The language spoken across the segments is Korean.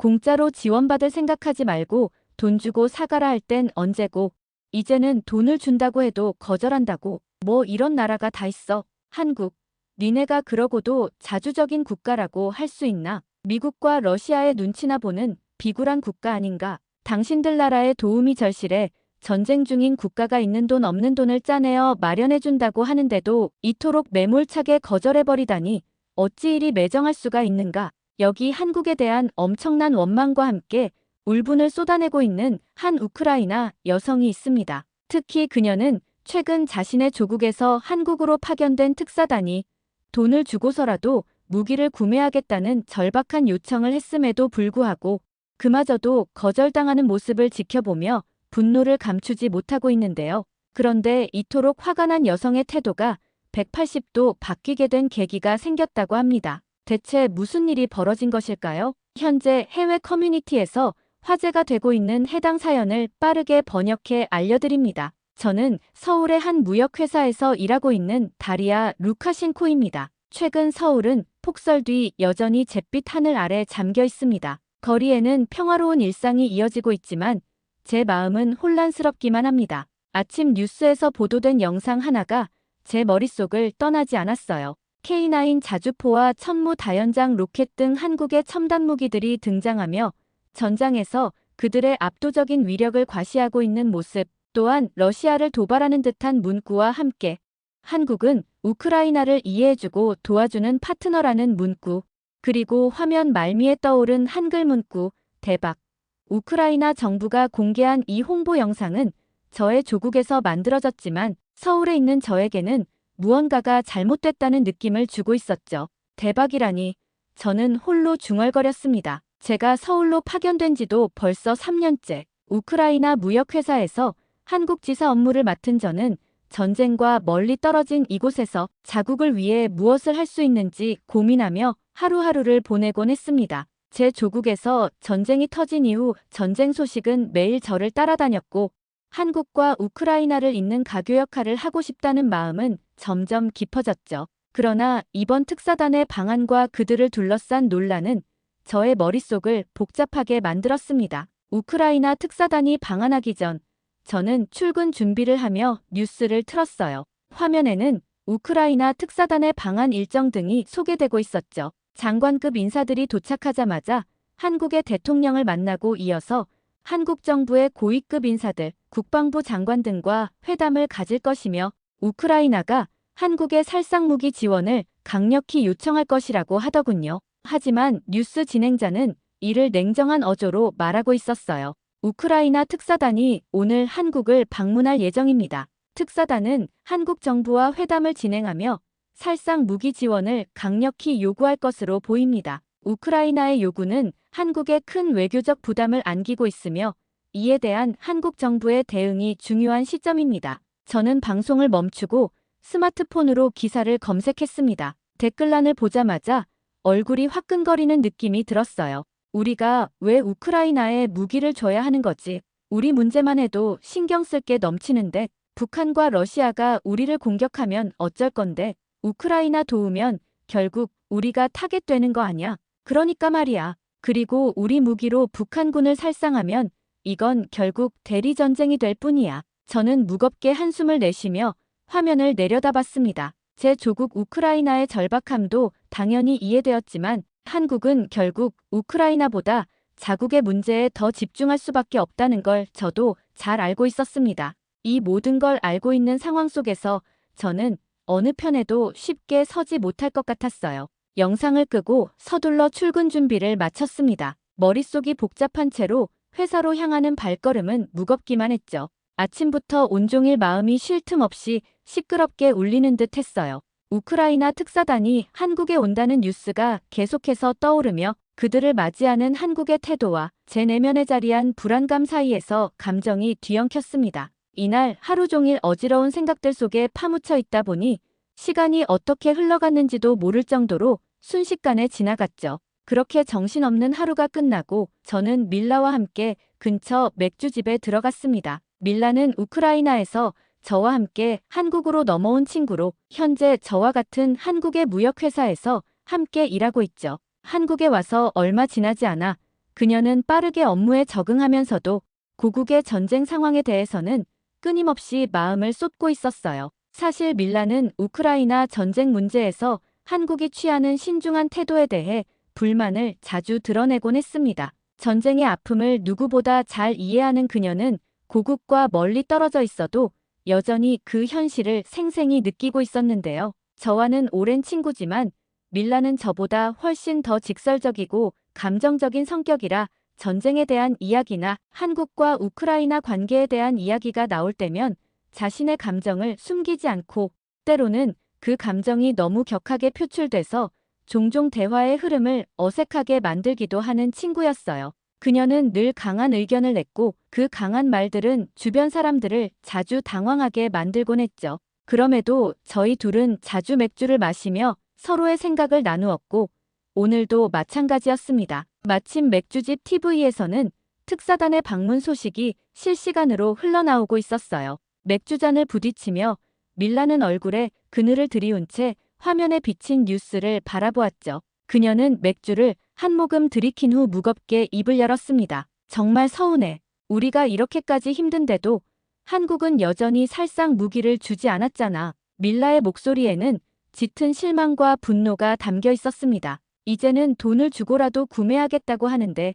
공짜로 지원받을 생각하지 말고 돈 주고 사가라 할 땐 언제고 이제는 돈을 준다고 해도 거절한다고. 뭐 이런 나라가 다 있어. 한국. 니네가 그러고도 자주적인 국가라고 할 수 있나? 미국과 러시아의 눈치나 보는 비굴한 국가 아닌가? 당신들 나라의 도움이 절실해 전쟁 중인 국가가 있는 돈 없는 돈을 짜내어 마련해준다고 하는데도 이토록 매몰차게 거절해버리다니 어찌 이리 매정할 수가 있는가? 여기 한국에 대한 엄청난 원망과 함께 울분을 쏟아내고 있는 한 우크라이나 여성이 있습니다. 특히 그녀는 최근 자신의 조국에서 한국으로 파견된 특사단이 돈을 주고서라도 무기를 구매하겠다는 절박한 요청을 했음에도 불구하고 그마저도 거절당하는 모습을 지켜보며 분노를 감추지 못하고 있는데요. 그런데 이토록 화가 난 여성의 태도가 180도 바뀌게 된 계기가 생겼다고 합니다. 대체 무슨 일이 벌어진 것일까요? 현재 해외 커뮤니티에서 화제가 되고 있는 해당 사연을 빠르게 번역해 알려드립니다. 저는 서울의 한 무역회사에서 일하고 있는 다리아 루카신코입니다. 최근 서울은 폭설 뒤 여전히 잿빛 하늘 아래 잠겨 있습니다. 거리에는 평화로운 일상이 이어지고 있지만 제 마음은 혼란스럽기만 합니다. 아침 뉴스에서 보도된 영상 하나가 제 머릿속을 떠나지 않았어요. K9 자주포와 천무다연장 로켓 등 한국의 첨단 무기들이 등장하며 전장에서 그들의 압도적인 위력을 과시하고 있는 모습, 또한 러시아를 도발하는 듯한 문구와 함께 한국은 우크라이나를 이해해주고 도와주는 파트너라는 문구, 그리고 화면 말미에 떠오른 한글 문구, 대박. 우크라이나 정부가 공개한 이 홍보 영상은 저의 조국에서 만들어졌지만 서울에 있는 저에게는 무언가가 잘못됐다는 느낌을 주고 있었죠. 대박이라니. 저는 홀로 중얼거렸습니다. 제가 서울로 파견된 지도 벌써 3년째. 우크라이나 무역회사에서 한국 지사 업무를 맡은 저는 전쟁과 멀리 떨어진 이곳에서 자국을 위해 무엇을 할 수 있는지 고민하며 하루하루를 보내곤 했습니다. 제 조국에서 전쟁이 터진 이후 전쟁 소식은 매일 저를 따라다녔고 한국과 우크라이나를 잇는 가교 역할을 하고 싶다는 마음은 점점 깊어졌죠. 그러나 이번 특사단의 방안과 그들을 둘러싼 논란은 저의 머릿속을 복잡하게 만들었습니다. 우크라이나 특사단이 방한하기 전 저는 출근 준비를 하며 뉴스를 틀었어요. 화면에는 우크라이나 특사단의 방한 일정 등이 소개되고 있었죠. 장관급 인사들이 도착하자마자 한국의 대통령을 만나고 이어서 한국 정부의 고위급 인사들, 국방부 장관 등과 회담을 가질 것이며 우크라이나가 한국의 살상무기 지원을 강력히 요청할 것이라고 하더군요. 하지만 뉴스 진행자는 이를 냉정한 어조로 말하고 있었어요. 우크라이나 특사단이 오늘 한국을 방문할 예정입니다. 특사단은 한국 정부와 회담을 진행하며 살상 무기 지원을 강력히 요구할 것으로 보입니다. 우크라이나의 요구는 한국에 큰 외교적 부담을 안기고 있으며 이에 대한 한국 정부의 대응이 중요한 시점입니다. 저는 방송을 멈추고 스마트폰으로 기사를 검색했습니다. 댓글란을 보자마자 얼굴이 화끈거리는 느낌이 들었어요. 우리가 왜 우크라이나에 무기를 줘야 하는 거지? 우리 문제만 해도 신경 쓸 게 넘치는데 북한과 러시아가 우리를 공격하면 어쩔 건데 우크라이나 도우면 결국 우리가 타겟되는 거 아냐? 그러니까 말이야. 그리고 우리 무기로 북한군을 살상하면 이건 결국 대리전쟁이 될 뿐이야. 저는 무겁게 한숨을 내쉬며 화면을 내려다봤습니다. 제 조국 우크라이나의 절박함도 당연히 이해되었지만 한국은 결국 우크라이나보다 자국의 문제에 더 집중할 수밖에 없다는 걸 저도 잘 알고 있었습니다. 이 모든 걸 알고 있는 상황 속에서 저는 어느 편에도 쉽게 서지 못할 것 같았어요. 영상을 끄고 서둘러 출근 준비를 마쳤습니다. 머릿속이 복잡한 채로 회사로 향하는 발걸음은 무겁기만 했죠. 아침부터 온종일 마음이 쉴 틈 없이 시끄럽게 울리는 듯 했어요. 우크라이나 특사단이 한국에 온다는 뉴스가 계속해서 떠오르며 그들을 맞이하는 한국의 태도와 제 내면에 자리한 불안감 사이에서 감정이 뒤엉켰습니다. 이날 하루 종일 어지러운 생각들 속에 파묻혀 있다 보니 시간이 어떻게 흘러갔는지도 모를 정도로 순식간에 지나갔죠. 그렇게 정신없는 하루가 끝나고 저는 밀라와 함께 근처 맥주집에 들어갔습니다. 밀라는 우크라이나에서 저와 함께 한국으로 넘어온 친구로 현재 저와 같은 한국의 무역회사에서 함께 일하고 있죠. 한국에 와서 얼마 지나지 않아 그녀는 빠르게 업무에 적응하면서도 고국의 전쟁 상황에 대해서는 끊임없이 마음을 쏟고 있었어요. 사실 밀라는 우크라이나 전쟁 문제에서 한국이 취하는 신중한 태도에 대해 불만을 자주 드러내곤 했습니다. 전쟁의 아픔을 누구보다 잘 이해하는 그녀는 고국과 멀리 떨어져 있어도 여전히 그 현실을 생생히 느끼고 있었는데요. 저와는 오랜 친구지만 밀라는 저보다 훨씬 더 직설적이고 감정적인 성격이라 전쟁에 대한 이야기나 한국과 우크라이나 관계에 대한 이야기가 나올 때면 자신의 감정을 숨기지 않고 때로는 그 감정이 너무 격하게 표출돼서 종종 대화의 흐름을 어색하게 만들기도 하는 친구였어요. 그녀는 늘 강한 의견을 냈고 그 강한 말들은 주변 사람들을 자주 당황하게 만들곤 했죠. 그럼에도 저희 둘은 자주 맥주를 마시며 서로의 생각을 나누었고 오늘도 마찬가지였습니다. 마침 맥주집 TV에서는 특사단의 방문 소식이 실시간으로 흘러나오고 있었어요. 맥주잔을 부딪히며 밀라는 얼굴에 그늘을 들이운 채 화면에 비친 뉴스를 바라보았죠. 그녀는 맥주를 한 모금 들이킨 후 무겁게 입을 열었습니다. 정말 서운해. 우리가 이렇게까지 힘든데도 한국은 여전히 살상 무기를 주지 않았잖아. 밀라의 목소리에는 짙은 실망과 분노가 담겨 있었습니다. 이제는 돈을 주고라도 구매하겠다고 하는데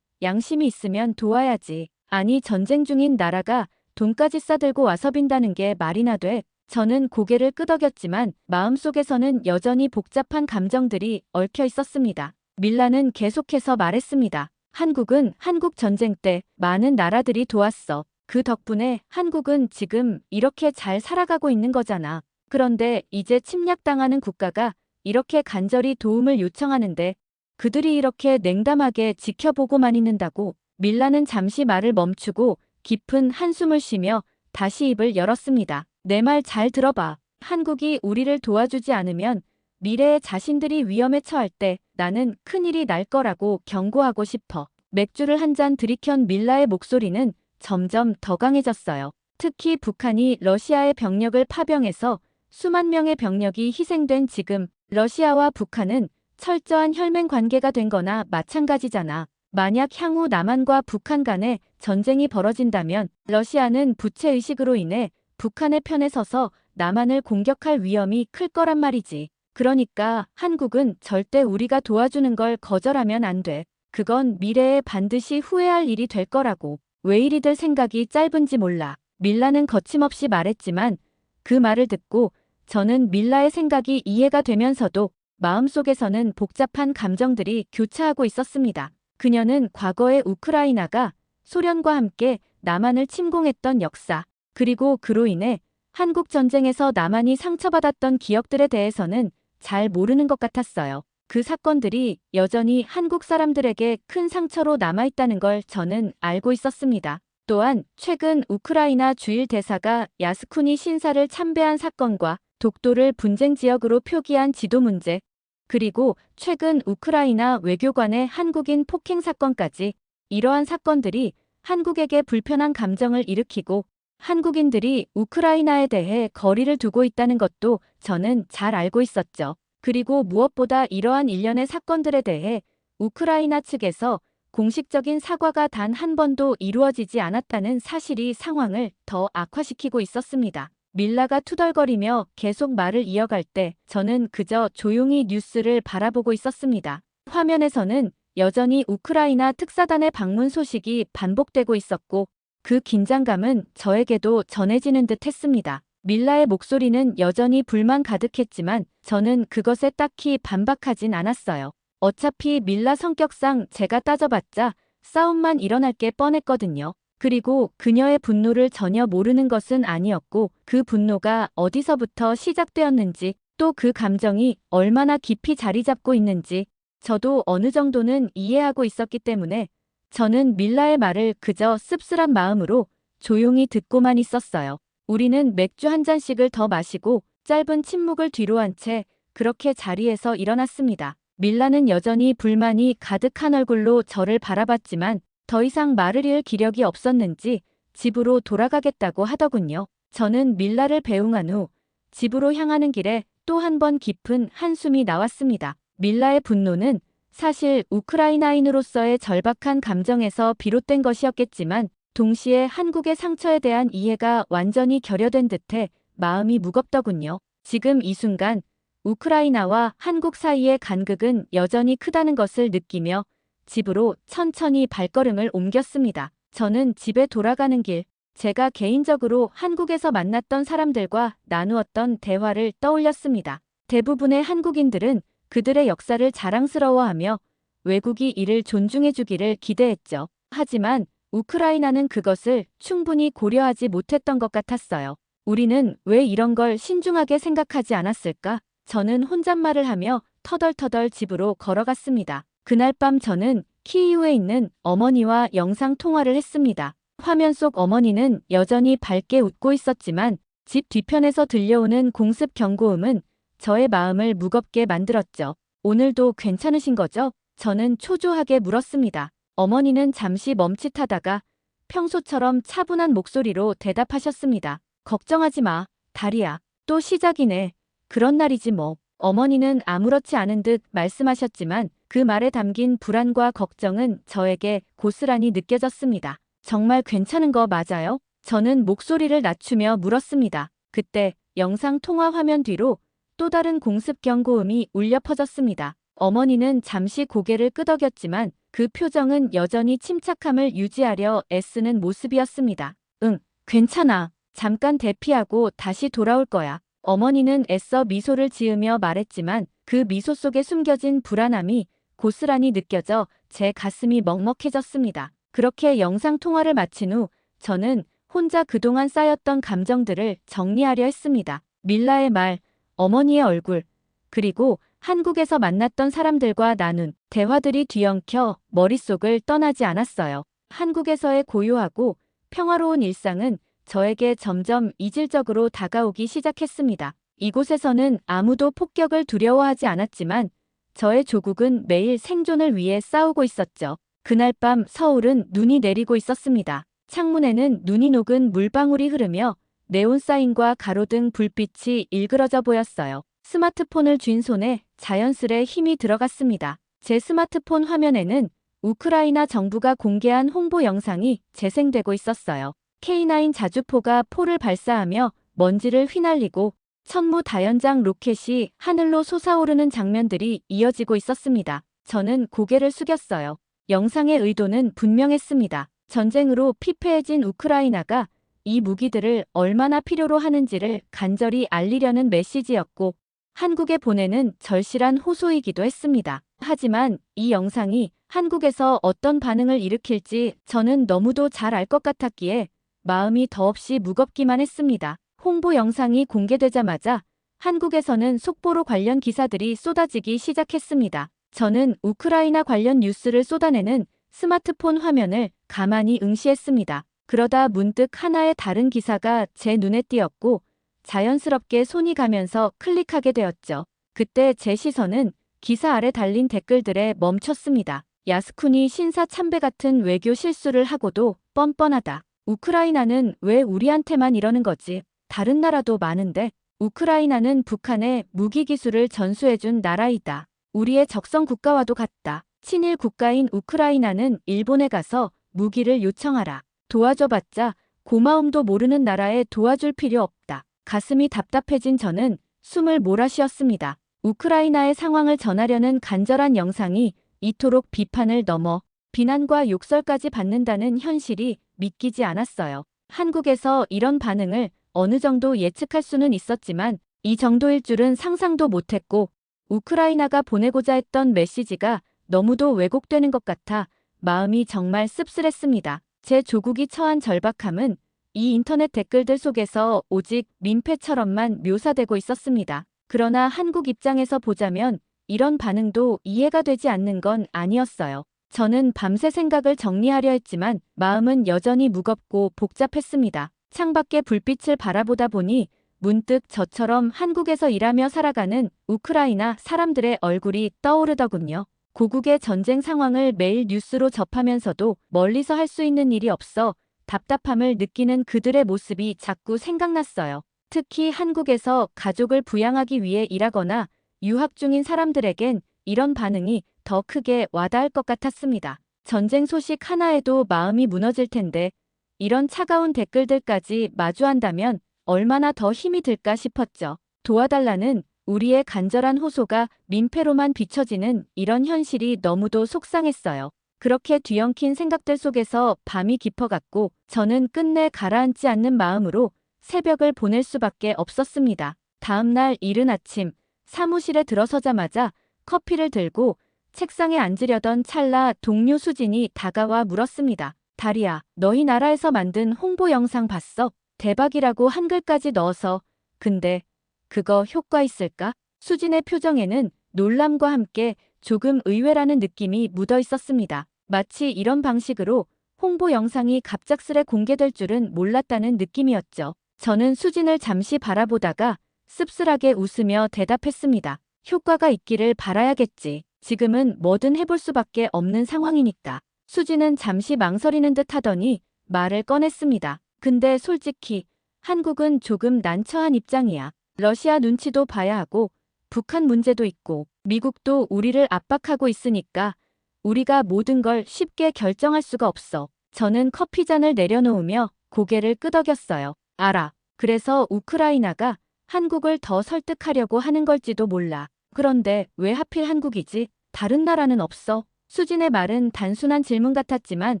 양심이 있으면 도와야지. 아니 전쟁 중인 나라가 돈까지 싸들고 와서 빈다는 게 말이나 돼. 저는 고개를 끄덕였지만 마음속에서는 여전히 복잡한 감정들이 얽혀 있었습니다. 밀라는 계속해서 말했습니다. 한국은 한국 전쟁 때 많은 나라들이 도왔어. 그 덕분에 한국은 지금 이렇게 잘 살아가고 있는 거잖아. 그런데 이제 침략당하는 국가가 이렇게 간절히 도움을 요청하는데 그들이 이렇게 냉담하게 지켜보고만 있는다고. 밀라는 잠시 말을 멈추고 깊은 한숨을 쉬며 다시 입을 열었습니다. 내 말 잘 들어봐. 한국이 우리를 도와주지 않으면 미래에 자신들이 위험에 처할 때 나는 큰일이 날 거라고 경고하고 싶어. 맥주를 한 잔 들이켠 밀라의 목소리는 점점 더 강해졌어요. 특히 북한이 러시아의 병력을 파병해서 수만 명의 병력이 희생된 지금 러시아와 북한은 철저한 혈맹 관계가 된 거나 마찬가지잖아. 만약 향후 남한과 북한 간에 전쟁이 벌어진다면 러시아는 부채의식으로 인해 북한의 편에 서서 남한을 공격할 위험이 클 거란 말이지. 그러니까 한국은 절대 우리가 도와주는 걸 거절하면 안 돼. 그건 미래에 반드시 후회할 일이 될 거라고. 왜 이리들 생각이 짧은지 몰라. 밀라는 거침없이 말했지만 그 말을 듣고 저는 밀라의 생각이 이해가 되면서도 마음속에서는 복잡한 감정들이 교차하고 있었습니다. 그녀는 과거의 우크라이나가 소련과 함께 남한을 침공했던 역사, 그리고 그로 인해 한국 전쟁에서 남한이 상처받았던 기억들에 대해서는 잘 모르는 것 같았어요. 그 사건들이 여전히 한국 사람들에게 큰 상처로 남아있다는 걸 저는 알고 있었습니다. 또한 최근 우크라이나 주일 대사가 야스쿠니 신사를 참배한 사건과 독도를 분쟁 지역으로 표기한 지도 문제, 그리고 최근 우크라이나 외교관의 한국인 폭행 사건까지 이러한 사건들이 한국에게 불편한 감정을 일으키고 한국인들이 우크라이나에 대해 거리를 두고 있다는 것도 저는 잘 알고 있었죠. 그리고 무엇보다 이러한 일련의 사건들에 대해 우크라이나 측에서 공식적인 사과가 단 한 번도 이루어지지 않았다는 사실이 상황을 더 악화시키고 있었습니다. 밀라가 투덜거리며 계속 말을 이어갈 때 저는 그저 조용히 뉴스를 바라보고 있었습니다. 화면에서는 여전히 우크라이나 특사단의 방문 소식이 반복되고 있었고 그 긴장감은 저에게도 전해지는 듯 했습니다. 밀라의 목소리는 여전히 불만 가득했지만 저는 그것에 딱히 반박하진 않았어요. 어차피 밀라 성격상 제가 따져봤자 싸움만 일어날 게 뻔했거든요. 그리고 그녀의 분노를 전혀 모르는 것은 아니었고 그 분노가 어디서부터 시작되었는지 또 그 감정이 얼마나 깊이 자리 잡고 있는지 저도 어느 정도는 이해하고 있었기 때문에 저는 밀라의 말을 그저 씁쓸한 마음으로 조용히 듣고만 있었어요. 우리는 맥주 한 잔씩을 더 마시고 짧은 침묵을 뒤로한 채 그렇게 자리에서 일어났습니다. 밀라는 여전히 불만이 가득한 얼굴로 저를 바라봤지만 더 이상 말을 이을 기력이 없었는지 집으로 돌아가겠다고 하더군요. 저는 밀라를 배웅한 후 집으로 향하는 길에 또 한 번 깊은 한숨이 나왔습니다. 밀라의 분노는 사실 우크라이나인으로서의 절박한 감정에서 비롯된 것이었겠지만 동시에 한국의 상처에 대한 이해가 완전히 결여된 듯해 마음이 무겁더군요. 지금 이 순간 우크라이나와 한국 사이의 간극은 여전히 크다는 것을 느끼며 집으로 천천히 발걸음을 옮겼습니다. 저는 집에 돌아가는 길, 제가 개인적으로 한국에서 만났던 사람들과 나누었던 대화를 떠올렸습니다. 대부분의 한국인들은 그들의 역사를 자랑스러워하며 외국이 이를 존중해주기를 기대했죠. 하지만 우크라이나는 그것을 충분히 고려하지 못했던 것 같았어요. 우리는 왜 이런 걸 신중하게 생각하지 않았을까? 저는 혼잣말을 하며 터덜터덜 집으로 걸어갔습니다. 그날 밤 저는 키이우에 있는 어머니와 영상 통화를 했습니다. 화면 속 어머니는 여전히 밝게 웃고 있었지만 집 뒤편에서 들려오는 공습 경고음은 저의 마음을 무겁게 만들었죠. 오늘도 괜찮으신 거죠? 저는 초조하게 물었습니다. 어머니는 잠시 멈칫하다가 평소처럼 차분한 목소리로 대답하셨습니다. 걱정하지 마, 다리야. 또 시작이네. 그런 날이지 뭐. 어머니는 아무렇지 않은 듯 말씀하셨지만 그 말에 담긴 불안과 걱정은 저에게 고스란히 느껴졌습니다. 정말 괜찮은 거 맞아요? 저는 목소리를 낮추며 물었습니다. 그때 영상 통화 화면 뒤로 또 다른 공습 경고음이 울려 퍼졌습니다. 어머니는 잠시 고개를 끄덕였지만 그 표정은 여전히 침착함을 유지하려 애쓰는 모습이었습니다. 응, 괜찮아. 잠깐 대피하고 다시 돌아올 거야. 어머니는 애써 미소를 지으며 말했지만 그 미소 속에 숨겨진 불안함이 고스란히 느껴져 제 가슴이 먹먹해졌습니다. 그렇게 영상 통화를 마친 후 저는 혼자 그동안 쌓였던 감정들을 정리하려 했습니다. 밀라의 말, 어머니의 얼굴, 그리고 한국에서 만났던 사람들과 나눈 대화들이 뒤엉켜 머릿속을 떠나지 않았어요. 한국에서의 고요하고 평화로운 일상은 저에게 점점 이질적으로 다가오기 시작했습니다. 이곳에서는 아무도 폭격을 두려워하지 않았지만 저의 조국은 매일 생존을 위해 싸우고 있었죠. 그날 밤 서울은 눈이 내리고 있었습니다. 창문에는 눈이 녹은 물방울이 흐르며 네온사인과 가로등 불빛이 일그러져 보였어요. 스마트폰을 쥔 손에 자연스레 힘이 들어갔습니다. 제 스마트폰 화면에는 우크라이나 정부가 공개한 홍보 영상이 재생되고 있었어요. K9 자주포가 포를 발사하며 먼지를 휘날리고 천무다연장 로켓이 하늘로 솟아오르는 장면들이 이어지고 있었습니다. 저는 고개를 숙였어요. 영상의 의도는 분명했습니다. 전쟁으로 피폐해진 우크라이나가 이 무기들을 얼마나 필요로 하는지를 간절히 알리려는 메시지였고 한국에 보내는 절실한 호소이기도 했습니다. 하지만 이 영상이 한국에서 어떤 반응을 일으킬지 저는 너무도 잘 알 것 같았기에 마음이 더없이 무겁기만 했습니다. 홍보 영상이 공개되자마자 한국에서는 속보로 관련 기사들이 쏟아지기 시작했습니다. 저는 우크라이나 관련 뉴스를 쏟아내는 스마트폰 화면을 가만히 응시했습니다. 그러다 문득 하나의 다른 기사가 제 눈에 띄었고 자연스럽게 손이 가면서 클릭하게 되었죠. 그때 제 시선은 기사 아래 달린 댓글들에 멈췄습니다. 야스쿠니 신사 참배 같은 외교 실수를 하고도 뻔뻔하다. 우크라이나는 왜 우리한테만 이러는 거지? 다른 나라도 많은데. 우크라이나는 북한에 무기 기술을 전수해준 나라이다. 우리의 적성 국가와도 같다. 친일 국가인 우크라이나는 일본에 가서 무기를 요청하라. 도와줘봤자 고마움도 모르는 나라에 도와줄 필요 없다. 가슴이 답답해진 저는 숨을 몰아쉬었습니다. 우크라이나의 상황을 전하려는 간절한 영상이 이토록 비판을 넘어 비난과 욕설까지 받는다는 현실이 믿기지 않았어요. 한국에서 이런 반응을 어느 정도 예측할 수는 있었지만 이 정도일 줄은 상상도 못했고 우크라이나가 보내고자 했던 메시지가 너무도 왜곡되는 것 같아 마음이 정말 씁쓸했습니다. 제 조국이 처한 절박함은 이 인터넷 댓글들 속에서 오직 민폐처럼만 묘사되고 있었습니다. 그러나 한국 입장에서 보자면 이런 반응도 이해가 되지 않는 건 아니었어요. 저는 밤새 생각을 정리하려 했지만 마음은 여전히 무겁고 복잡했습니다. 창밖의 불빛을 바라보다 보니 문득 저처럼 한국에서 일하며 살아가는 우크라이나 사람들의 얼굴이 떠오르더군요. 고국의 전쟁 상황을 매일 뉴스로 접하면서도 멀리서 할 수 있는 일이 없어 답답함을 느끼는 그들의 모습이 자꾸 생각났어요. 특히 한국에서 가족을 부양하기 위해 일하거나 유학 중인 사람들에겐 이런 반응이 더 크게 와닿을 것 같았습니다. 전쟁 소식 하나에도 마음이 무너질 텐데 이런 차가운 댓글들까지 마주한다면 얼마나 더 힘이 들까 싶었죠. 도와달라는 우리의 간절한 호소가 민폐로만 비춰지는 이런 현실이 너무도 속상했어요. 그렇게 뒤엉킨 생각들 속에서 밤이 깊어갔고 저는 끝내 가라앉지 않는 마음으로 새벽을 보낼 수밖에 없었습니다. 다음 날 이른 아침 사무실에 들어서자마자 커피를 들고 책상에 앉으려던 찰나 동료 수진이 다가와 물었습니다. 다리야, 너희 나라에서 만든 홍보 영상 봤어? 대박이라고 한글까지 넣어서. 근데 그거 효과 있을까? 수진의 표정에는 놀람과 함께 조금 의외라는 느낌이 묻어 있었습니다. 마치 이런 방식으로 홍보 영상이 갑작스레 공개될 줄은 몰랐다는 느낌이었죠. 저는 수진을 잠시 바라보다가 씁쓸하게 웃으며 대답했습니다. 효과가 있기를 바라야겠지. 지금은 뭐든 해볼 수밖에 없는 상황이니까. 수진은 잠시 망설이는 듯 하더니 말을 꺼냈습니다. 근데 솔직히 한국은 조금 난처한 입장이야. 러시아 눈치도 봐야 하고 북한 문제도 있고 미국도 우리를 압박하고 있으니까 우리가 모든 걸 쉽게 결정할 수가 없어. 저는 커피잔을 내려놓으며 고개를 끄덕였어요. 알아. 그래서 우크라이나가 한국을 더 설득하려고 하는 걸지도 몰라. 그런데 왜 하필 한국이지? 다른 나라는 없어? 수진의 말은 단순한 질문 같았지만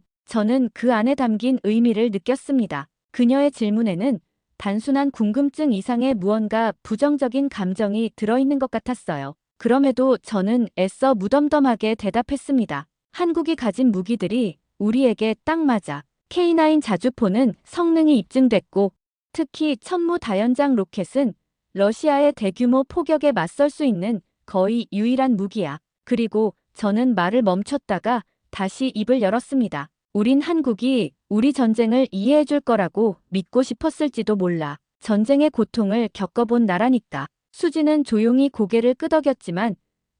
저는 그 안에 담긴 의미를 느꼈습니다. 그녀의 질문에는 단순한 궁금증 이상의 무언가 부정적인 감정이 들어있는 것 같았어요. 그럼에도 저는 애써 무덤덤하게 대답했습니다. 한국이 가진 무기들이 우리에게 딱 맞아. K9 자주포는 성능이 입증됐고 특히 천무다연장 로켓은 러시아의 대규모 포격에 맞설 수 있는 거의 유일한 무기야. 그리고 저는 말을 멈췄다가 다시 입을 열었습니다. 우린 한국이 우리 전쟁을 이해해 줄 거라고 믿고 싶었을지도 몰라. 전쟁의 고통을 겪어본 나라니까. 수지는 조용히 고개를 끄덕였지만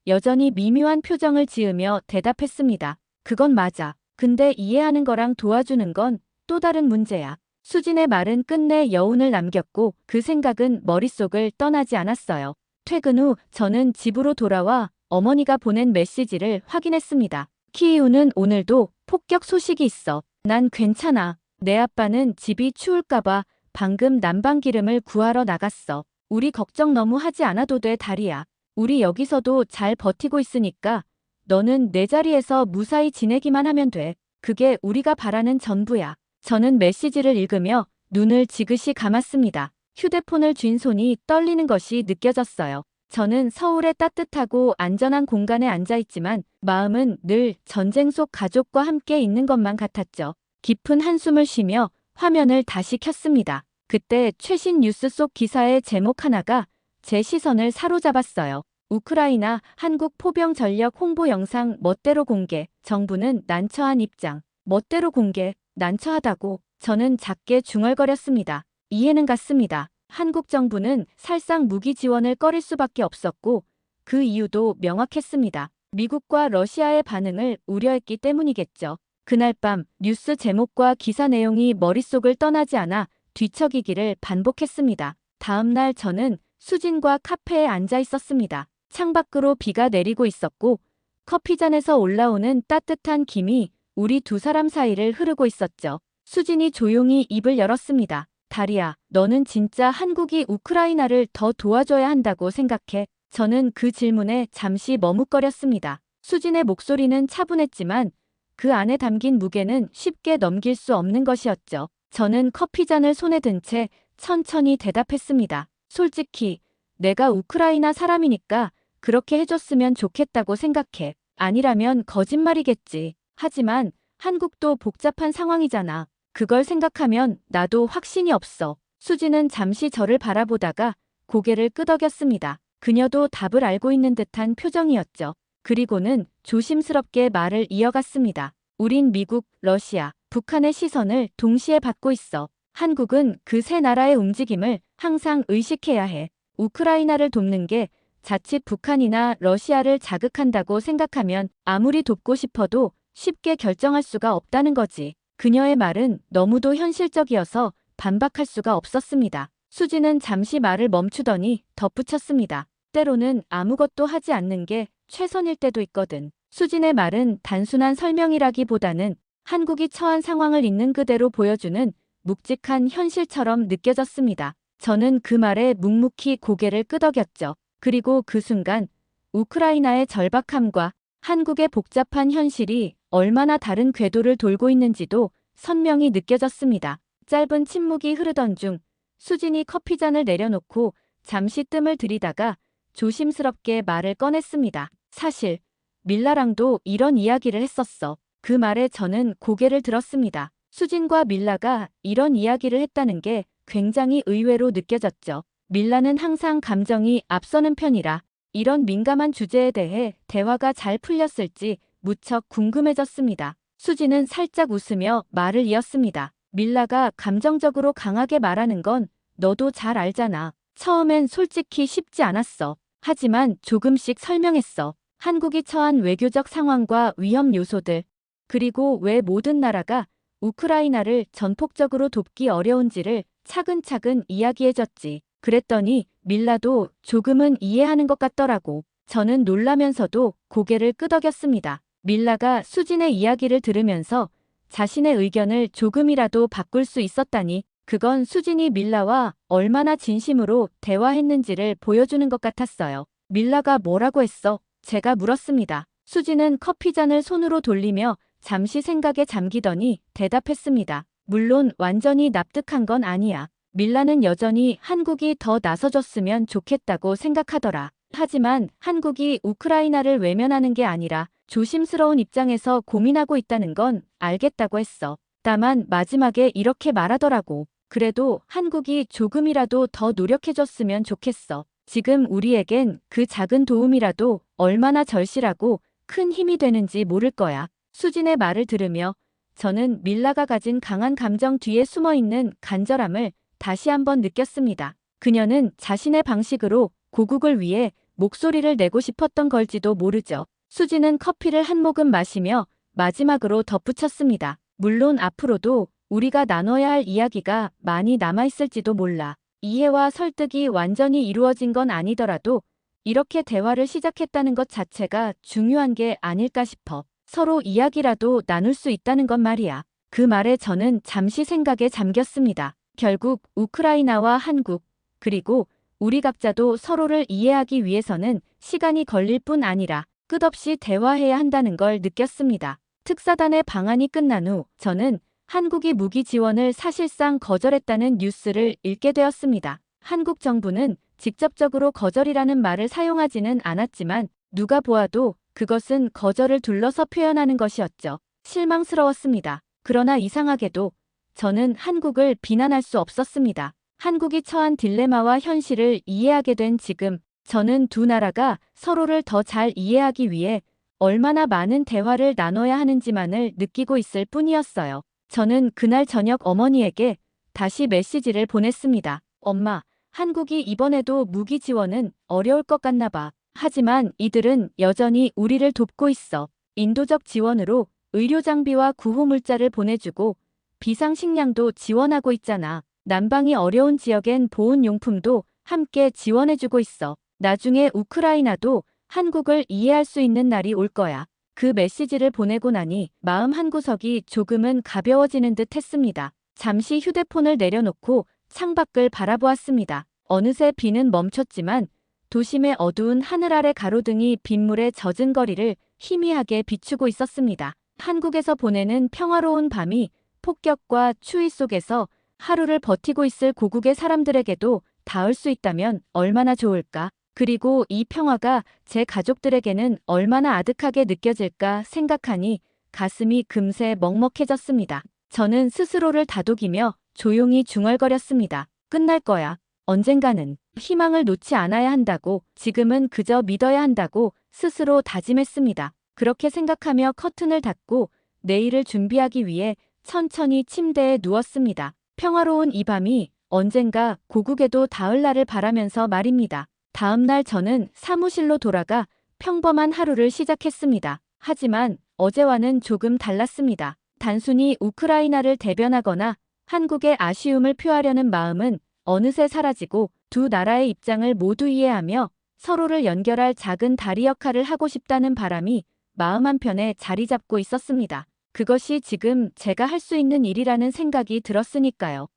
여전히 미묘한 표정을 지으며 대답했습니다. 그건 맞아. 근데 이해하는 거랑 도와주는 건 또 다른 문제야. 수진의 말은 끝내 여운을 남겼고 그 생각은 머릿속을 떠나지 않았어요. 퇴근 후 저는 집으로 돌아와 어머니가 보낸 메시지를 확인했습니다. 키이우는 오늘도 폭격 소식이 있어. 난 괜찮아. 내 아빠는 집이 추울까봐 방금 난방기름을 구하러 나갔어. 우리 걱정 너무 하지 않아도 돼, 다리야. 우리 여기서도 잘 버티고 있으니까 너는 내 자리에서 무사히 지내기만 하면 돼. 그게 우리가 바라는 전부야. 저는 메시지를 읽으며 눈을 지그시 감았습니다. 휴대폰을 쥔 손이 떨리는 것이 느껴졌어요. 저는 서울의 따뜻하고 안전한 공간에 앉아있지만 마음은 늘 전쟁 속 가족과 함께 있는 것만 같았죠. 깊은 한숨을 쉬며 화면을 다시 켰습니다. 그때 최신 뉴스 속 기사의 제목 하나가 제 시선을 사로잡았어요. 우크라이나 한국 포병 전력 홍보 영상 멋대로 공개. 정부는 난처한 입장. 멋대로 공개. 난처하다고. 저는 작게 중얼거렸습니다. 이해는 갔습니다. 한국 정부는 살상 무기 지원을 꺼릴 수밖에 없었고 그 이유도 명확했습니다. 미국과 러시아의 반응을 우려했기 때문이겠죠. 그날 밤 뉴스 제목과 기사 내용이 머릿속을 떠나지 않아 뒤척이기를 반복했습니다. 다음 날 저는 수진과 카페에 앉아 있었습니다. 창밖으로 비가 내리고 있었고 커피잔에서 올라오는 따뜻한 김이 우리 두 사람 사이를 흐르고 있었죠. 수진이 조용히 입을 열었습니다. 다리야, 너는 진짜 한국이 우크라이나를 더 도와줘야 한다고 생각해? 저는 그 질문에 잠시 머뭇거렸습니다. 수진의 목소리는 차분했지만 그 안에 담긴 무게는 쉽게 넘길 수 없는 것이었죠. 저는 커피잔을 손에 든 채 천천히 대답했습니다. 솔직히 내가 우크라이나 사람이니까 그렇게 해줬으면 좋겠다고 생각해. 아니라면 거짓말이겠지. 하지만 한국도 복잡한 상황이잖아. 그걸 생각하면 나도 확신이 없어. 수지는 잠시 저를 바라보다가 고개를 끄덕였습니다. 그녀도 답을 알고 있는 듯한 표정이었죠. 그리고는 조심스럽게 말을 이어갔습니다. 우린 미국, 러시아, 북한의 시선을 동시에 받고 있어. 한국은 그 세 나라의 움직임을 항상 의식해야 해. 우크라이나를 돕는 게 자칫 북한이나 러시아를 자극한다고 생각하면 아무리 돕고 싶어도 쉽게 결정할 수가 없다는 거지. 그녀의 말은 너무도 현실적이어서 반박할 수가 없었습니다. 수지는 잠시 말을 멈추더니 덧붙였습니다. 때로는 아무것도 하지 않는 게 최선일 때도 있거든. 수진의 말은 단순한 설명이라기보다는 한국이 처한 상황을 있는 그대로 보여주는 묵직한 현실처럼 느껴졌습니다. 저는 그 말에 묵묵히 고개를 끄덕였죠. 그리고 그 순간 우크라이나의 절박함과 한국의 복잡한 현실이 얼마나 다른 궤도를 돌고 있는지도 선명히 느껴졌습니다. 짧은 침묵이 흐르던 중 수진이 커피잔을 내려놓고 잠시 뜸을 들이다가 조심스럽게 말을 꺼냈습니다. 사실 밀라랑도 이런 이야기를 했었어. 그 말에 저는 고개를 들었습니다. 수진과 밀라가 이런 이야기를 했다는 게 굉장히 의외로 느껴졌죠. 밀라는 항상 감정이 앞서는 편이라 이런 민감한 주제에 대해 대화가 잘 풀렸을지 무척 궁금해졌습니다. 수진은 살짝 웃으며 말을 이었습니다. 밀라가 감정적으로 강하게 말하는 건 너도 잘 알잖아. 처음엔 솔직히 쉽지 않았어. 하지만 조금씩 설명했어. 한국이 처한 외교적 상황과 위험 요소들, 그리고 왜 모든 나라가 우크라이나를 전폭적으로 돕기 어려운지를 차근차근 이야기해줬지. 그랬더니 밀라도 조금은 이해하는 것 같더라고. 저는 놀라면서도 고개를 끄덕였습니다. 밀라가 수진의 이야기를 들으면서 자신의 의견을 조금이라도 바꿀 수 있었다니 그건 수진이 밀라와 얼마나 진심으로 대화했는지를 보여주는 것 같았어요. 밀라가 뭐라고 했어? 제가 물었습니다. 수진은 커피잔을 손으로 돌리며 잠시 생각에 잠기더니 대답했습니다. 물론 완전히 납득한 건 아니야. 밀라는 여전히 한국이 더 나서줬으면 좋겠다고 생각하더라. 하지만 한국이 우크라이나를 외면하는 게 아니라 조심스러운 입장에서 고민하고 있다는 건 알겠다고 했어. 다만 마지막에 이렇게 말하더라고. 그래도 한국이 조금이라도 더 노력해줬으면 좋겠어. 지금 우리에겐 그 작은 도움이라도 얼마나 절실하고 큰 힘이 되는지 모를 거야. 수진의 말을 들으며 저는 밀라가 가진 강한 감정 뒤에 숨어있는 간절함을 다시 한번 느꼈습니다. 그녀는 자신의 방식으로 고국을 위해 목소리를 내고 싶었던 걸지도 모르죠. 수진은 커피를 한 모금 마시며 마지막으로 덧붙였습니다. 물론 앞으로도 우리가 나눠야 할 이야기가 많이 남아있을지도 몰라. 이해와 설득이 완전히 이루어진 건 아니더라도 이렇게 대화를 시작했다는 것 자체가 중요한 게 아닐까 싶어. 서로 이야기라도 나눌 수 있다는 건 말이야. 그 말에 저는 잠시 생각에 잠겼습니다. 결국 우크라이나와 한국, 그리고 우리 각자도 서로를 이해하기 위해서는 시간이 걸릴 뿐 아니라 끝없이 대화해야 한다는 걸 느꼈습니다. 특사단의 방한이 끝난 후 저는 한국이 무기 지원을 사실상 거절했다는 뉴스를 읽게 되었습니다. 한국 정부는 직접적으로 거절이라는 말을 사용하지는 않았지만 누가 보아도 그것은 거절을 둘러서 표현하는 것이었죠. 실망스러웠습니다. 그러나 이상하게도 저는 한국을 비난할 수 없었습니다. 한국이 처한 딜레마와 현실을 이해하게 된 지금 저는 두 나라가 서로를 더 잘 이해하기 위해 얼마나 많은 대화를 나눠야 하는지만을 느끼고 있을 뿐이었어요. 저는 그날 저녁 어머니에게 다시 메시지를 보냈습니다. 엄마, 한국이 이번에도 무기 지원은 어려울 것 같나 봐. 하지만 이들은 여전히 우리를 돕고 있어. 인도적 지원으로 의료 장비와 구호 물자를 보내주고 비상식량도 지원하고 있잖아. 난방이 어려운 지역엔 보온용품도 함께 지원해주고 있어. 나중에 우크라이나도 한국을 이해할 수 있는 날이 올 거야. 그 메시지를 보내고 나니 마음 한구석이 조금은 가벼워지는 듯 했습니다. 잠시 휴대폰을 내려놓고 창밖을 바라보았습니다. 어느새 비는 멈췄지만 도심의 어두운 하늘 아래 가로등이 빗물에 젖은 거리를 희미하게 비추고 있었습니다. 한국에서 보내는 평화로운 밤이 폭격과 추위 속에서 하루를 버티고 있을 고국의 사람들에게도 닿을 수 있다면 얼마나 좋을까? 그리고 이 평화가 제 가족들에게는 얼마나 아득하게 느껴질까 생각하니 가슴이 금세 먹먹해졌습니다. 저는 스스로를 다독이며 조용히 중얼거렸습니다. 끝날 거야. 언젠가는. 희망을 놓지 않아야 한다고, 지금은 그저 믿어야 한다고 스스로 다짐했습니다. 그렇게 생각하며 커튼을 닫고 내일을 준비하기 위해 천천히 침대에 누웠습니다. 평화로운 이 밤이 언젠가 고국에도 닿을 날을 바라면서 말입니다. 다음 날 저는 사무실로 돌아가 평범한 하루를 시작했습니다. 하지만 어제와는 조금 달랐습니다. 단순히 우크라이나를 대변하거나 한국의 아쉬움을 표하려는 마음은 어느새 사라지고 두 나라의 입장을 모두 이해하며 서로를 연결할 작은 다리 역할을 하고 싶다는 바람이 마음 한편에 자리 잡고 있었습니다. 그것이 지금 제가 할 수 있는 일이라는 생각이 들었으니까요.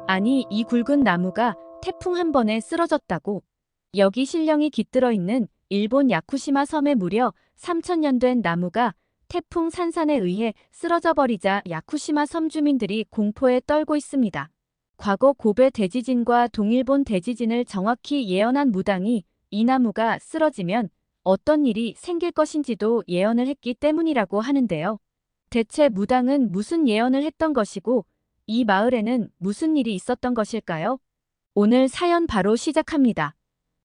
아니, 이 굵은 나무가 태풍 한 번에 쓰러졌다고. 여기 신령이 깃들어 있는 일본 야쿠시마 섬에 무려 3000년 된 나무가 태풍 산산에 의해 쓰러져 버리자 야쿠시마 섬 주민들이 공포에 떨고 있습니다. 과거 고베 대지진과 동일본 대지진을 정확히 예언한 무당이 이 나무가 쓰러지면 어떤 일이 생길 것인지도 예언을 했기 때문이라고 하는데요. 대체 무당은 무슨 예언을 했던 것이고 이 마을에는 무슨 일이 있었던 것일까요? 오늘 사연 바로 시작합니다.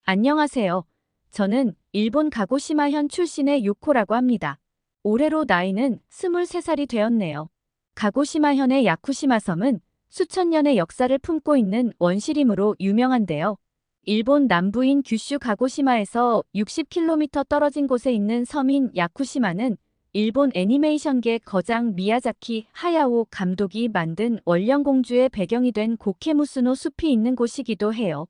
안녕하세요. 저는 일본 가고시마현 출신의 요코라고 합니다. 올해로 나이는 23살이 되었네요. 가고시마현의 야쿠시마 섬은 수천 년의 역사를 품고 있는 원시림으로 유명한데요. 일본 남부인 규슈 가고시마에서 60km 떨어진 곳에 있는 섬인 야쿠시마는 일본 애니메이션계 거장 미야자키 하야오 감독이 만든 원령공주의 배경이 된 고케무스노 숲이 있는 곳이기도 해요.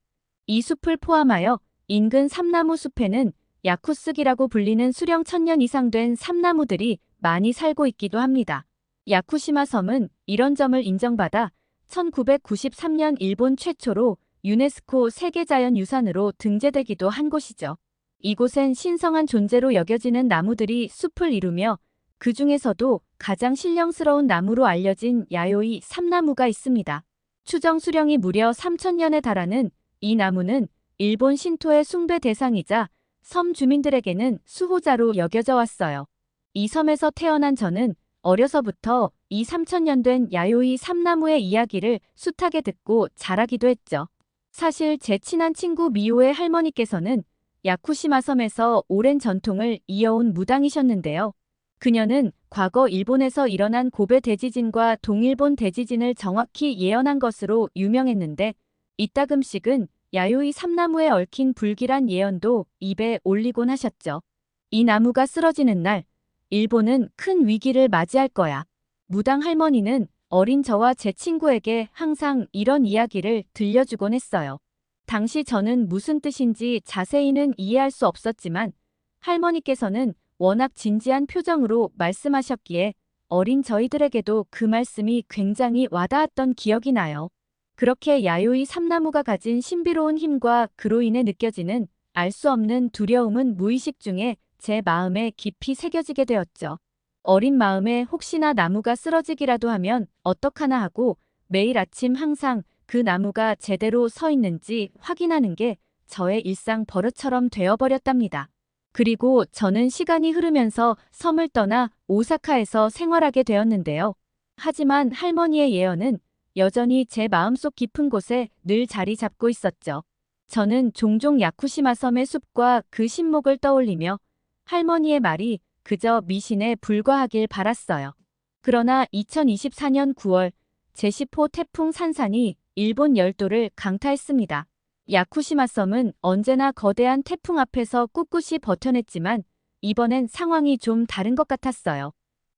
이 숲을 포함하여 인근 삼나무 숲에는 야쿠스기라고 불리는 수령 1000년 이상 된 삼나무들이 많이 살고 있기도 합니다. 야쿠시마 섬은 이런 점을 인정받아 1993년 일본 최초로 유네스코 세계자연유산으로 등재되기도 한 곳이죠. 이곳엔 신성한 존재로 여겨지는 나무들이 숲을 이루며 그 중에서도 가장 신령스러운 나무로 알려진 야요이 삼나무가 있습니다. 추정 수령이 무려 3000년에 달하는 이 나무는 일본 신토의 숭배 대상이자 섬 주민들에게는 수호자로 여겨져 왔어요. 이 섬에서 태어난 저는 어려서부터 이 3000년 된 야요이 삼나무의 이야기를 숱하게 듣고 자라기도 했죠. 사실 제 친한 친구 미호의 할머니께서는 야쿠시마 섬에서 오랜 전통을 이어온 무당이셨는데요. 그녀는 과거 일본에서 일어난 고베 대지진과 동일본 대지진을 정확히 예언한 것으로 유명했는데 이따금씩은 야요이 삼나무에 얽힌 불길한 예언도 입에 올리곤 하셨죠. 이 나무가 쓰러지는 날, 일본은 큰 위기를 맞이할 거야. 무당 할머니는 어린 저와 제 친구에게 항상 이런 이야기를 들려주곤 했어요. 당시 저는 무슨 뜻인지 자세히는 이해할 수 없었지만 할머니께서는 워낙 진지한 표정으로 말씀하셨기에 어린 저희들에게도 그 말씀이 굉장히 와닿았던 기억이 나요. 그렇게 야요이 삼나무가 가진 신비로운 힘과 그로 인해 느껴지는 알 수 없는 두려움은 무의식 중에 제 마음에 깊이 새겨지게 되었죠. 어린 마음에 혹시나 나무가 쓰러지기라도 하면 어떡하나 하고 매일 아침 항상 그 나무가 제대로 서 있는지 확인하는 게 저의 일상 버릇처럼 되어버렸답니다. 그리고 저는 시간이 흐르면서 섬을 떠나 오사카에서 생활하게 되었는데요. 하지만 할머니의 예언은 여전히 제 마음속 깊은 곳에 늘 자리 잡고 있었죠. 저는 종종 야쿠시마 섬의 숲과 그 신목을 떠올리며 할머니의 말이 그저 미신에 불과하길 바랐어요. 그러나 2024년 9월 제10호 태풍 산산이 일본 열도를 강타했습니다. 야쿠시마 섬은 언제나 거대한 태풍 앞에서 꿋꿋이 버텨냈지만 이번엔 상황이 좀 다른 것 같았어요.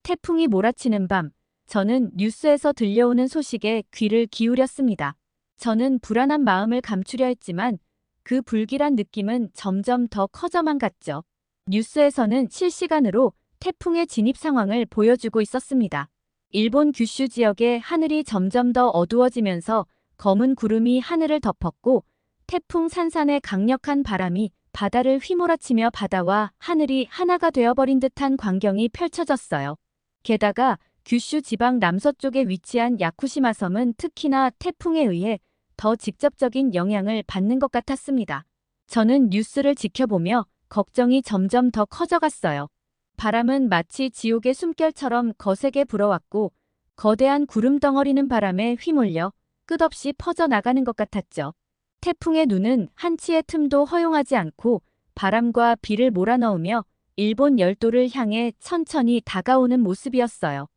태풍이 몰아치는 밤, 저는 뉴스에서 들려오는 소식에 귀를 기울였습니다. 저는 불안한 마음을 감추려 했지만 그 불길한 느낌은 점점 더 커져만 갔죠. 뉴스에서는 실시간으로 태풍의 진입 상황을 보여주고 있었습니다. 일본 규슈 지역의 하늘이 점점 더 어두워지면서 검은 구름이 하늘을 덮었고 태풍 산산의 강력한 바람이 바다를 휘몰아치며 바다와 하늘이 하나가 되어버린 듯한 광경이 펼쳐졌어요. 게다가 규슈 지방 남서쪽에 위치한 야쿠시마 섬은 특히나 태풍에 의해 더 직접적인 영향을 받는 것 같았습니다. 저는 뉴스를 지켜보며 걱정이 점점 더 커져갔어요. 바람은 마치 지옥의 숨결처럼 거세게 불어왔고 거대한 구름 덩어리는 바람에 휘몰려 끝없이 퍼져나가는 것 같았죠. 태풍의 눈은 한치의 틈도 허용하지 않고 바람과 비를 몰아넣으며 일본 열도를 향해 천천히 다가오는 모습이었어요.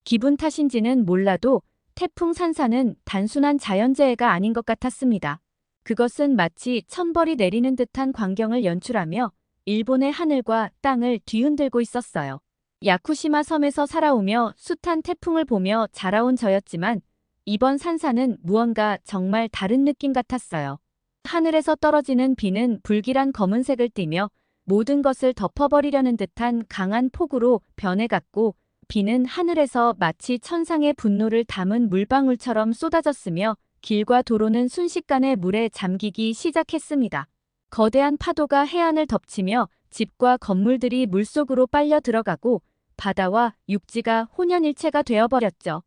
기분 탓인지는 몰라도 태풍 산산은 단순한 자연재해가 아닌 것 같았습니다. 그것은 마치 천벌이 내리는 듯한 광경을 연출하며 일본의 하늘과 땅을 뒤흔들고 있었어요. 야쿠시마 섬에서 살아오며 숱한 태풍을 보며 자라온 저였지만 이번 산사는 무언가 정말 다른 느낌 같았어요. 하늘에서 떨어지는 비는 불길한 검은색을 띠며 모든 것을 덮어버리려는 듯한 강한 폭우로 변해갔고, 비는 하늘에서 마치 천상의 분노를 담은 물방울처럼 쏟아졌으며 길과 도로는 순식간에 물에 잠기기 시작했습니다. 거대한 파도가 해안을 덮치며 집과 건물들이 물속으로 빨려 들어가고 바다와 육지가 혼연일체가 되어버렸죠.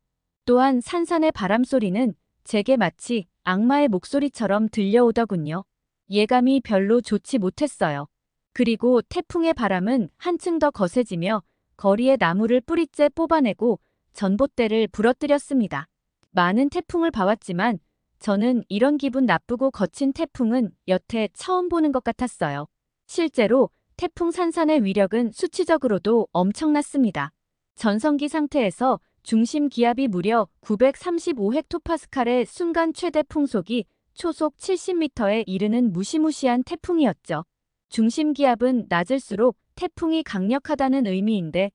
또한 산산의 바람소리는 제게 마치 악마의 목소리처럼 들려오더군요. 예감이 별로 좋지 못했어요. 그리고 태풍의 바람은 한층 더 거세지며 거리의 나무를 뿌리째 뽑아내고 전봇대를 부러뜨렸습니다. 많은 태풍을 봐왔지만 저는 이런 기분 나쁘고 거친 태풍은 여태 처음 보는 것 같았어요. 실제로 태풍 산산의 위력은 수치적으로도 엄청났습니다. 전성기 상태에서 중심 기압이 무려 935헥토파스칼의 순간 최대 풍속이 초속 70m에 이르는 무시무시한 태풍이었죠. 중심 기압은 낮을수록 태풍이 강력하다는 의미인데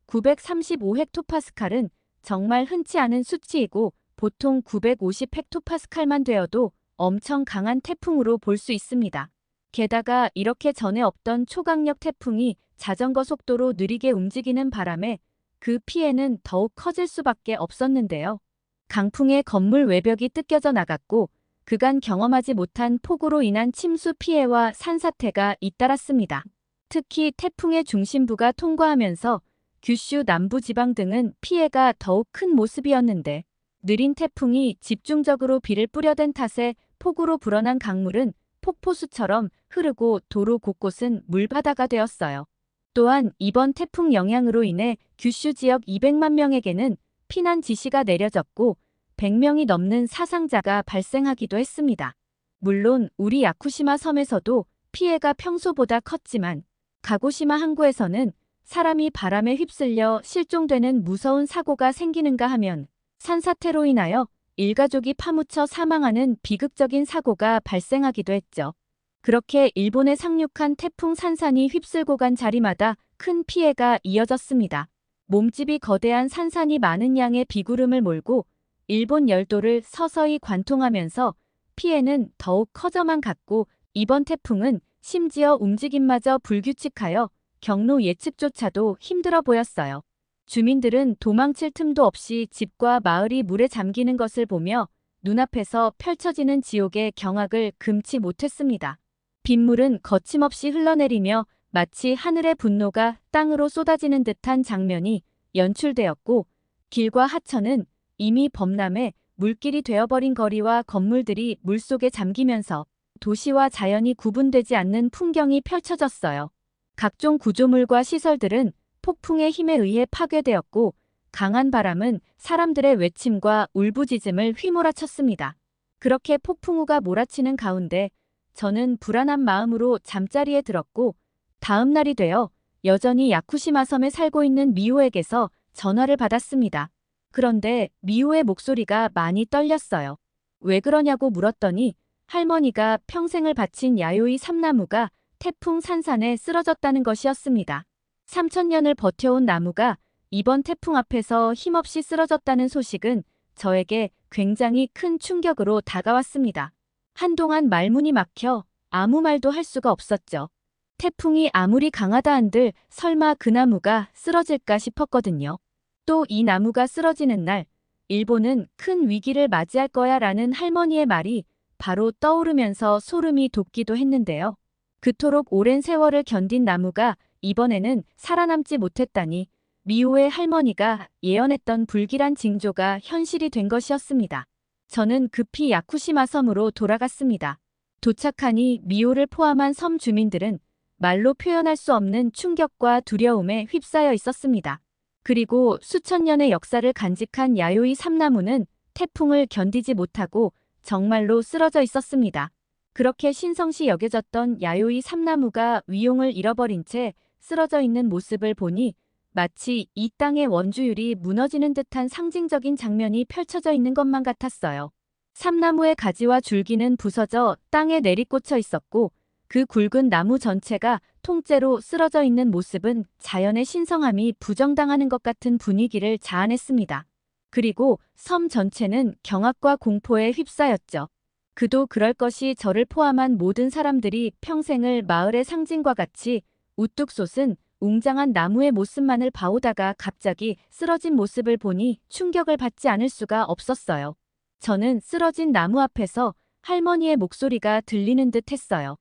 935헥토파스칼은 정말 흔치 않은 수치이고 보통 950헥토파스칼만 되어도 엄청 강한 태풍으로 볼 수 있습니다. 게다가 이렇게 전에 없던 초강력 태풍이 자전거 속도로 느리게 움직이는 바람에 그 피해는 더욱 커질 수밖에 없었는데요. 강풍에 건물 외벽이 뜯겨져 나갔고 그간 경험하지 못한 폭우로 인한 침수 피해와 산사태가 잇따랐습니다. 특히 태풍의 중심부가 통과하면서 규슈 남부지방 등은 피해가 더욱 큰 모습이었는데 느린 태풍이 집중적으로 비를 뿌려댄 탓에 폭우로 불어난 강물은 폭포수처럼 흐르고 도로 곳곳은 물바다가 되었어요. 또한 이번 태풍 영향으로 인해 규슈 지역 200만 명에게는 피난 지시가 내려졌고 100명이 넘는 사상자가 발생하기도 했습니다. 물론 우리 야쿠시마 섬에서도 피해가 평소보다 컸지만 가고시마 항구에서는 사람이 바람에 휩쓸려 실종되는 무서운 사고가 생기는가 하면 산사태로 인하여 일가족이 파묻혀 사망하는 비극적인 사고가 발생하기도 했죠. 그렇게 일본에 상륙한 태풍 산산이 휩쓸고 간 자리마다 큰 피해가 이어졌습니다. 몸집이 거대한 산산이 많은 양의 비구름을 몰고 일본 열도를 서서히 관통하면서 피해는 더욱 커져만 갔고 이번 태풍은 심지어 움직임마저 불규칙하여 경로 예측조차도 힘들어 보였어요. 주민들은 도망칠 틈도 없이 집과 마을이 물에 잠기는 것을 보며 눈앞에서 펼쳐지는 지옥의 경악을 금치 못했습니다. 빗물은 거침없이 흘러내리며 마치 하늘의 분노가 땅으로 쏟아지는 듯한 장면이 연출되었고 길과 하천은 이미 범람해 물길이 되어버린 거리와 건물들이 물속에 잠기면서 도시와 자연이 구분되지 않는 풍경이 펼쳐졌어요. 각종 구조물과 시설들은 폭풍의 힘에 의해 파괴되었고 강한 바람은 사람들의 외침과 울부짖음을 휘몰아쳤습니다. 그렇게 폭풍우가 몰아치는 가운데 저는 불안한 마음으로 잠자리에 들었고 다음 날이 되어 여전히 야쿠시마 섬에 살고 있는 미호에게서 전화를 받았습니다. 그런데 미호의 목소리가 많이 떨렸어요. 왜 그러냐고 물었더니 할머니가 평생을 바친 야요이 삼나무가 태풍 산산에 쓰러졌다는 것이었습니다. 3000년을 버텨온 나무가 이번 태풍 앞에서 힘없이 쓰러졌다는 소식은 저에게 굉장히 큰 충격으로 다가왔습니다. 한동안 말문이 막혀 아무 말도 할 수가 없었죠. 태풍이 아무리 강하다 한들 설마 그 나무가 쓰러질까 싶었거든요. 또 이 나무가 쓰러지는 날 일본은 큰 위기를 맞이할 거야 라는 할머니의 말이 바로 떠오르면서 소름이 돋기도 했는데요. 그토록 오랜 세월을 견딘 나무가 이번에는 살아남지 못했다니 미호의 할머니가 예언했던 불길한 징조가 현실이 된 것이었습니다. 저는 급히 야쿠시마 섬으로 돌아갔습니다. 도착하니 미호를 포함한 섬 주민들은 말로 표현할 수 없는 충격과 두려움에 휩싸여 있었습니다. 그리고 수천 년의 역사를 간직한 야요이 삼나무는 태풍을 견디지 못하고 정말로 쓰러져 있었습니다. 그렇게 신성시 여겨졌던 야요이 삼나무가 위용을 잃어버린 채 쓰러져 있는 모습을 보니 마치 이 땅의 원주율이 무너지는 듯한 상징적인 장면이 펼쳐져 있는 것만 같았어요. 삼나무의 가지와 줄기는 부서져 땅에 내리꽂혀 있었고 그 굵은 나무 전체가 통째로 쓰러져 있는 모습은 자연의 신성함이 부정당하는 것 같은 분위기를 자아냈습니다. 그리고 섬 전체는 경악과 공포에 휩싸였죠. 그도 그럴 것이 저를 포함한 모든 사람들이 평생을 마을의 상징과 같이 우뚝 솟은 웅장한 나무의 모습만을 봐오다가 갑자기 쓰러진 모습을 보니 충격을 받지 않을 수가 없었어요. 저는 쓰러진 나무 앞에서 할머니의 목소리가 들리는 듯 했어요.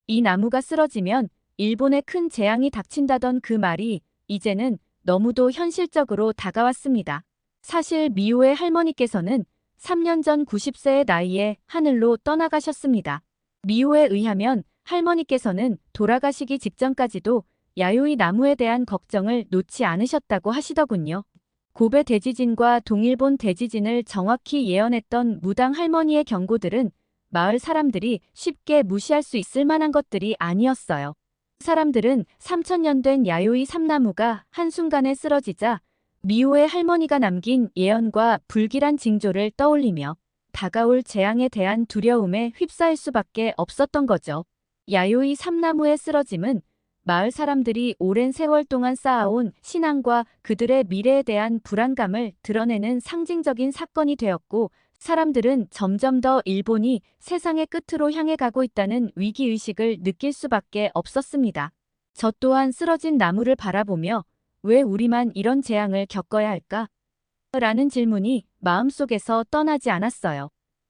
이 나무가 쓰러지면 일본에 큰 재앙이 닥친다던 그 말이 이제는 너무도 현실적으로 다가왔습니다. 사실 미호의 할머니께서는 3년 전 90세의 나이에 하늘로 떠나가셨습니다. 미호에 의하면 할머니께서는 돌아가시기 직전까지도 야요이 나무에 대한 걱정을 놓지 않으셨다고 하시더군요. 고베 대지진과 동일본 대지진을 정확히 예언했던 무당 할머니의 경고들은 마을 사람들이 쉽게 무시할 수 있을 만한 것들이 아니었어요. 사람들은 3000년 된 야요이 삼나무가 한순간에 쓰러지자 미호의 할머니가 남긴 예언과 불길한 징조를 떠올리며 다가올 재앙에 대한 두려움에 휩싸일 수밖에 없었던 거죠. 야요이 삼나무의 쓰러짐은 마을 사람들이 오랜 세월 동안 쌓아온 신앙과 그들의 미래에 대한 불안감을 드러내는 상징적인 사건이 되었고, 사람들은 점점 더 일본이 세상의 끝으로 향해 가고 있다는 위기의식을 느낄 수밖에 없었습니다. 저 또한 쓰러진 나무를 바라보며 왜 우리만 이런 재앙을 겪어야 할까? 라는 질문이 마음속에서 떠나지 않았어요.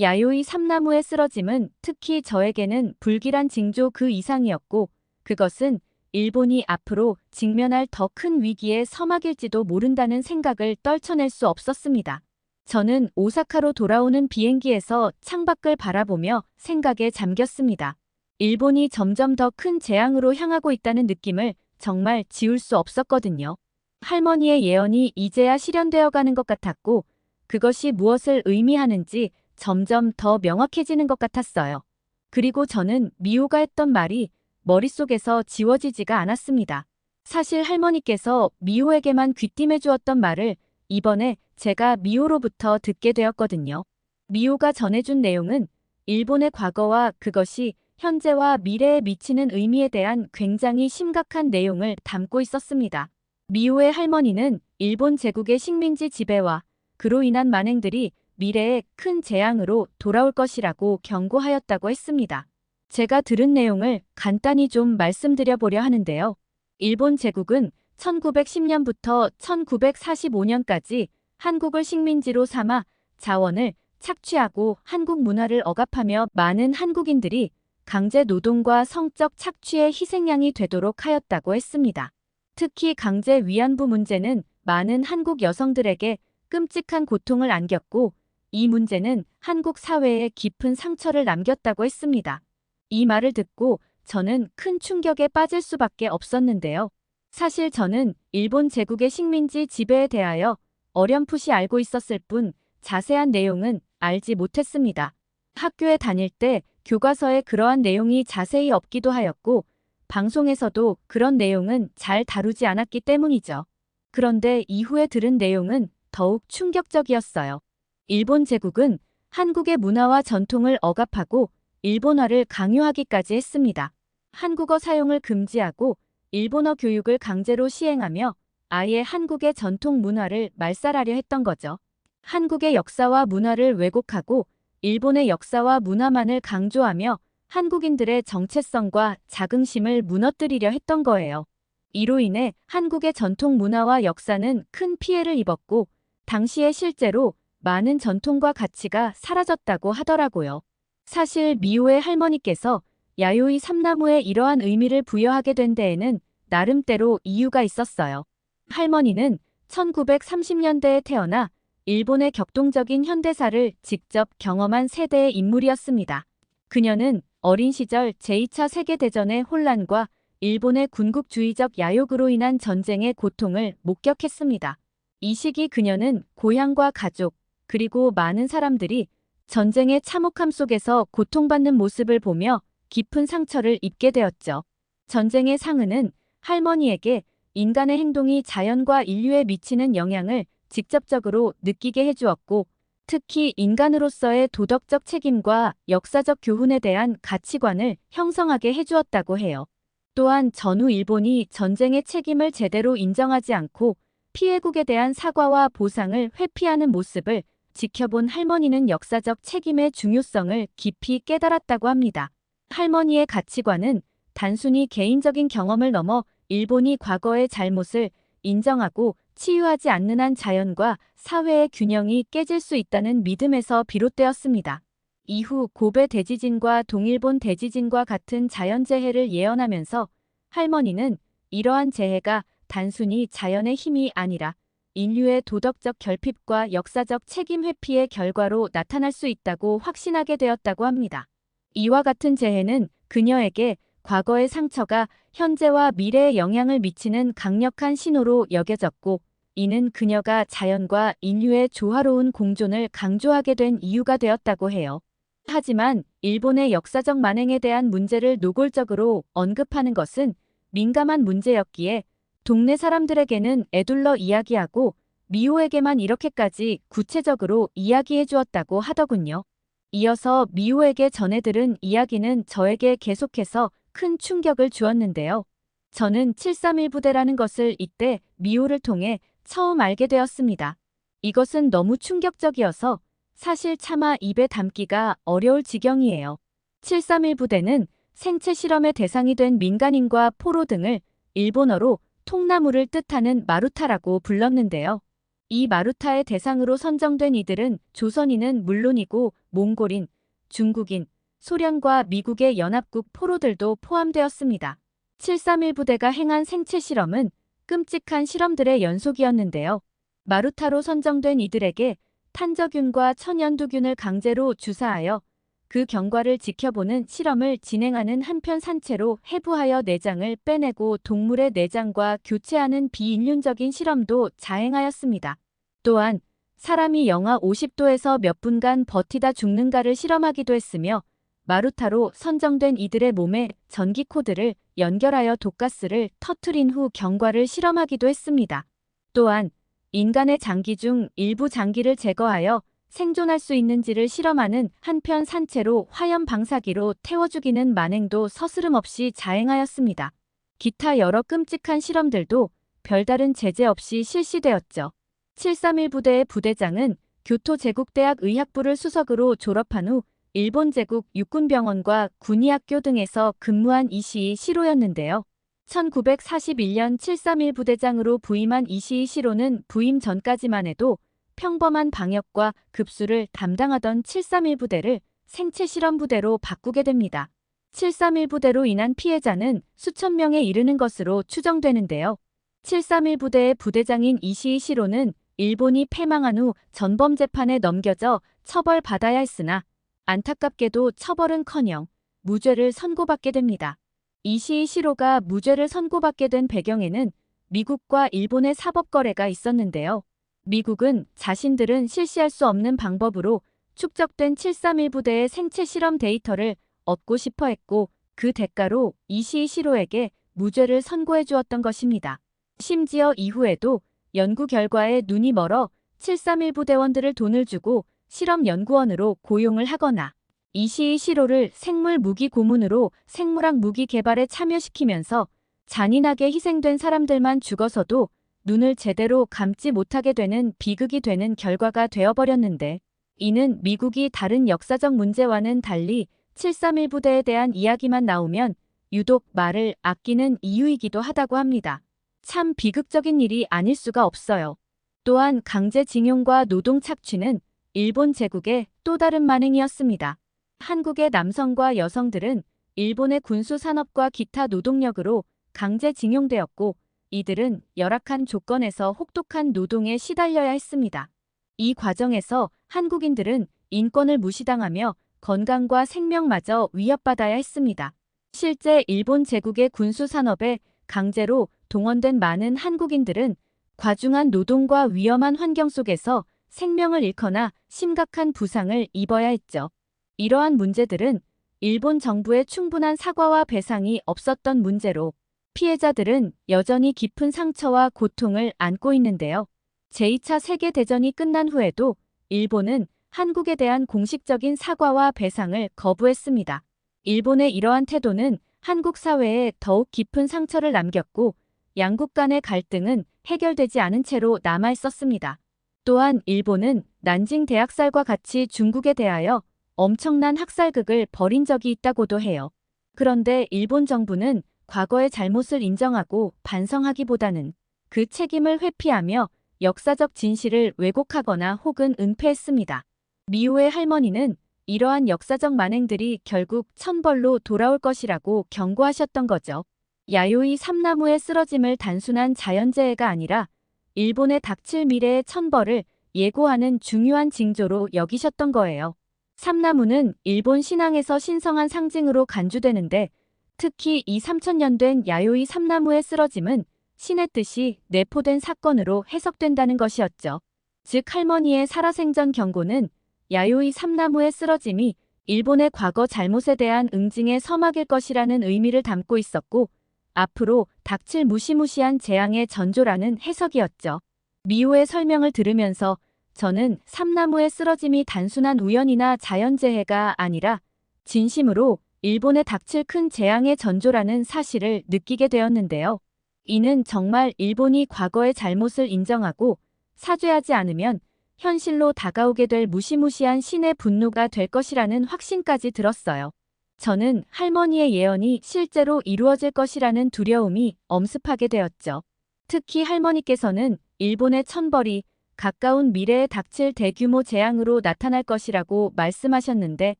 야요이 삼나무의 쓰러짐은 특히 저에게는 불길한 징조 그 이상이었고, 그것은 일본이 앞으로 직면할 더 큰 위기의 서막일지도 모른다는 생각을 떨쳐낼 수 없었습니다. 저는 오사카로 돌아오는 비행기에서 창밖을 바라보며 생각에 잠겼습니다. 일본이 점점 더 큰 재앙으로 향하고 있다는 느낌을 정말 지울 수 없었거든요. 할머니의 예언이 이제야 실현되어 가는 것 같았고, 그것이 무엇을 의미하는지 점점 더 명확해지는 것 같았어요. 그리고 저는 미호가 했던 말이 머릿속에서 지워지지가 않았습니다. 사실 할머니께서 미호에게만 귀띔해 주었던 말을 이번에 제가 미호로부터 듣게 되었거든요. 미호가 전해준 내용은 일본의 과거와 그것이 현재와 미래에 미치는 의미에 대한 굉장히 심각한 내용을 담고 있었습니다. 미호의 할머니는 일본 제국의 식민지 지배와 그로 인한 만행들이 미래에 큰 재앙으로 돌아올 것이라고 경고하였다고 했습니다. 제가 들은 내용을 간단히 좀 말씀드려 보려 하는데요. 일본 제국은 1910년부터 1945년까지 한국을 식민지로 삼아 자원을 착취하고 한국 문화를 억압하며 많은 한국인들이 강제 노동과 성적 착취의 희생양이 되도록 하였다고 했습니다. 특히 강제 위안부 문제는 많은 한국 여성들에게 끔찍한 고통을 안겼고, 이 문제는 한국 사회에 깊은 상처를 남겼다고 했습니다. 이 말을 듣고 저는 큰 충격에 빠질 수밖에 없었는데요. 사실 저는 일본 제국의 식민지 지배에 대하여 어렴풋이 알고 있었을 뿐 자세한 내용은 알지 못했습니다. 학교에 다닐 때 교과서에 그러한 내용이 자세히 없기도 하였고, 방송에서도 그런 내용은 잘 다루지 않았기 때문이죠. 그런데 이후에 들은 내용은 더욱 충격적이었어요. 일본 제국은 한국의 문화와 전통을 억압하고 일본어를 강요하기까지 했습니다. 한국어 사용을 금지하고 일본어 교육을 강제로 시행하며 아예 한국의 전통 문화를 말살하려 했던 거죠. 한국의 역사와 문화를 왜곡하고 일본의 역사와 문화만을 강조하며 한국인들의 정체성과 자긍심을 무너뜨리려 했던 거예요. 이로 인해 한국의 전통 문화와 역사는 큰 피해를 입었고, 당시에 실제로 많은 전통과 가치가 사라졌다고 하더라고요. 사실 미호의 할머니께서 야요이 삼나무에 이러한 의미를 부여하게 된 데에는 나름대로 이유가 있었어요. 할머니는 1930년대에 태어나 일본의 격동적인 현대사를 직접 경험한 세대의 인물이었습니다. 그녀는 어린 시절 제2차 세계대전의 혼란과 일본의 군국주의적 야욕으로 인한 전쟁의 고통을 목격했습니다. 이 시기 그녀는 고향과 가족, 그리고 많은 사람들이 전쟁의 참혹함 속에서 고통받는 모습을 보며 깊은 상처를 입게 되었죠. 전쟁의 상흔은 할머니에게 인간의 행동이 자연과 인류에 미치는 영향을 직접적으로 느끼게 해주었고, 특히 인간으로서의 도덕적 책임과 역사적 교훈에 대한 가치관을 형성하게 해주었다고 해요. 또한 전후 일본이 전쟁의 책임을 제대로 인정하지 않고 피해국에 대한 사과와 보상을 회피하는 모습을 지켜본 할머니는 역사적 책임의 중요성을 깊이 깨달았다고 합니다. 할머니의 가치관은 단순히 개인적인 경험을 넘어 일본이 과거의 잘못을 인정하고 치유하지 않는 한 자연과 사회의 균형이 깨질 수 있다는 믿음에서 비롯되었습니다. 이후 고베 대지진과 동일본 대지진과 같은 자연재해를 예언하면서 할머니는 이러한 재해가 단순히 자연의 힘이 아니라 인류의 도덕적 결핍과 역사적 책임 회피의 결과로 나타날 수 있다고 확신하게 되었다고 합니다. 이와 같은 재해는 그녀에게 과거의 상처가 현재와 미래에 영향을 미치는 강력한 신호로 여겨졌고, 이는 그녀가 자연과 인류의 조화로운 공존을 강조하게 된 이유가 되었다고 해요. 하지만 일본의 역사적 만행에 대한 문제를 노골적으로 언급하는 것은 민감한 문제였기에 동네 사람들에게는 에둘러 이야기하고 미호에게만 이렇게까지 구체적으로 이야기해 주었다고 하더군요. 이어서 미호에게 전해들은 이야기는 저에게 계속해서 큰 충격을 주었는데요. 저는 731 부대라는 것을 이때 미호를 통해 처음 알게 되었습니다. 이것은 너무 충격적이어서 사실 차마 입에 담기가 어려울 지경이에요. 731 부대는 생체 실험의 대상이 된 민간인과 포로 등을 일본어로 통나무를 뜻하는 마루타라고 불렀는데요. 이 마루타의 대상으로 선정된 이들은 조선인은 물론이고 몽골인, 중국인, 소련과 미국의 연합국 포로들도 포함되었습니다. 731 부대가 행한 생체 실험은 끔찍한 실험들의 연속이었는데요. 마루타로 선정된 이들에게 탄저균과 천연두균을 강제로 주사하여 그 경과를 지켜보는 실험을 진행하는 한편 산채로 해부하여 내장을 빼내고 동물의 내장과 교체하는 비인륜적인 실험도 자행하였습니다. 또한 사람이 영하 50도에서 몇 분간 버티다 죽는가를 실험하기도 했으며, 마루타로 선정된 이들의 몸에 전기 코드를 연결하여 독가스를 터뜨린 후 경과를 실험하기도 했습니다. 또한 인간의 장기 중 일부 장기를 제거하여 생존할 수 있는지를 실험하는 한편 산채로 화염 방사기로 태워 죽이는 만행도 서스름없이 자행하였습니다. 기타 여러 끔찍한 실험들도 별다른 제재 없이 실시되었죠. 731 부대의 부대장은 교토 제국대학 의학부를 수석으로 졸업한 후 일본 제국 육군병원과 군의학교 등에서 근무한 이시이 시로였는데요. 1941년 731 부대장으로 부임한 이시이 시로는 부임 전까지만 해도 평범한 방역과 급수를 담당하던 731 부대를 생체 실험 부대로 바꾸게 됩니다. 731 부대로 인한 피해자는 수천 명에 이르는 것으로 추정되는데요. 731 부대의 부대장인 이시이 시로는 일본이 패망한 후 전범재판에 넘겨져 처벌받아야 했으나 안타깝게도 처벌은커녕 무죄를 선고받게 됩니다. 이시이 시로가 무죄를 선고받게 된 배경에는 미국과 일본의 사법거래가 있었는데요. 미국은 자신들은 실시할 수 없는 방법으로 축적된 731 부대의 생체 실험 데이터를 얻고 싶어 했고, 그 대가로 이시이 시로에게 무죄를 선고해 주었던 것입니다. 심지어 이후에도 연구 결과에 눈이 멀어 731 부대원들을 돈을 주고 실험연구원으로 고용을 하거나 이시이 시로를 생물 무기 고문으로 생물학 무기 개발에 참여시키면서 잔인하게 희생된 사람들만 죽어서도 눈을 제대로 감지 못하게 되는 비극이 되는 결과가 되어버렸는데, 이는 미국이 다른 역사적 문제와는 달리 731 부대에 대한 이야기만 나오면 유독 말을 아끼는 이유이기도 하다고 합니다. 참 비극적인 일이 아닐 수가 없어요. 또한 강제징용과 노동 착취는 일본 제국의 또 다른 만행이었습니다. 한국의 남성과 여성들은 일본의 군수 산업과 기타 노동력으로 강제징용되었고, 이들은 열악한 조건에서 혹독한 노동에 시달려야 했습니다. 이 과정에서 한국인들은 인권을 무시당하며 건강과 생명마저 위협받아야 했습니다. 실제 일본 제국의 군수 산업에 강제로 동원된 많은 한국인들은 과중한 노동과 위험한 환경 속에서 생명을 잃거나 심각한 부상을 입어야 했죠. 이러한 문제들은 일본 정부의 충분한 사과와 배상이 없었던 문제로 피해자들은 여전히 깊은 상처와 고통을 안고 있는데요. 제2차 세계대전이 끝난 후에도 일본은 한국에 대한 공식적인 사과와 배상을 거부했습니다. 일본의 이러한 태도는 한국 사회에 더욱 깊은 상처를 남겼고, 양국 간의 갈등은 해결되지 않은 채로 남아 있었습니다. 또한 일본은 난징 대학살과 같이 중국에 대하여 엄청난 학살극을 벌인 적이 있다고도 해요. 그런데 일본 정부는 과거의 잘못을 인정하고 반성하기보다는 그 책임을 회피하며 역사적 진실을 왜곡하거나 혹은 은폐했습니다. 미호의 할머니는 이러한 역사적 만행들이 결국 천벌로 돌아올 것이라고 경고하셨던 거죠. 야요이 삼나무의 쓰러짐을 단순한 자연재해가 아니라 일본의 닥칠 미래의 천벌을 예고하는 중요한 징조로 여기셨던 거예요. 삼나무는 일본 신앙에서 신성한 상징으로 간주되는데 특히 이 3000년 된 야요이 삼나무의 쓰러짐은 신의 뜻이 내포된 사건으로 해석된다는 것이었죠. 즉 할머니의 살아생전 경고는 야요이 삼나무의 쓰러짐이 일본의 과거 잘못에 대한 응징의 서막일 것이라는 의미를 담고 있었고 앞으로 닥칠 무시무시한 재앙의 전조라는 해석이었죠. 미호의 설명을 들으면서 저는 삼나무의 쓰러짐이 단순한 우연이나 자연재해가 아니라 진심으로 일본에 닥칠 큰 재앙의 전조라는 사실을 느끼게 되었는데요. 이는 정말 일본이 과거의 잘못을 인정하고 사죄하지 않으면 현실로 다가오게 될 무시무시한 신의 분노가 될 것이라는 확신까지 들었어요. 저는 할머니의 예언이 실제로 이루어질 것이라는 두려움이 엄습하게 되었죠. 특히 할머니께서는 일본의 천벌이 가까운 미래에 닥칠 대규모 재앙으로 나타날 것이라고 말씀하셨는데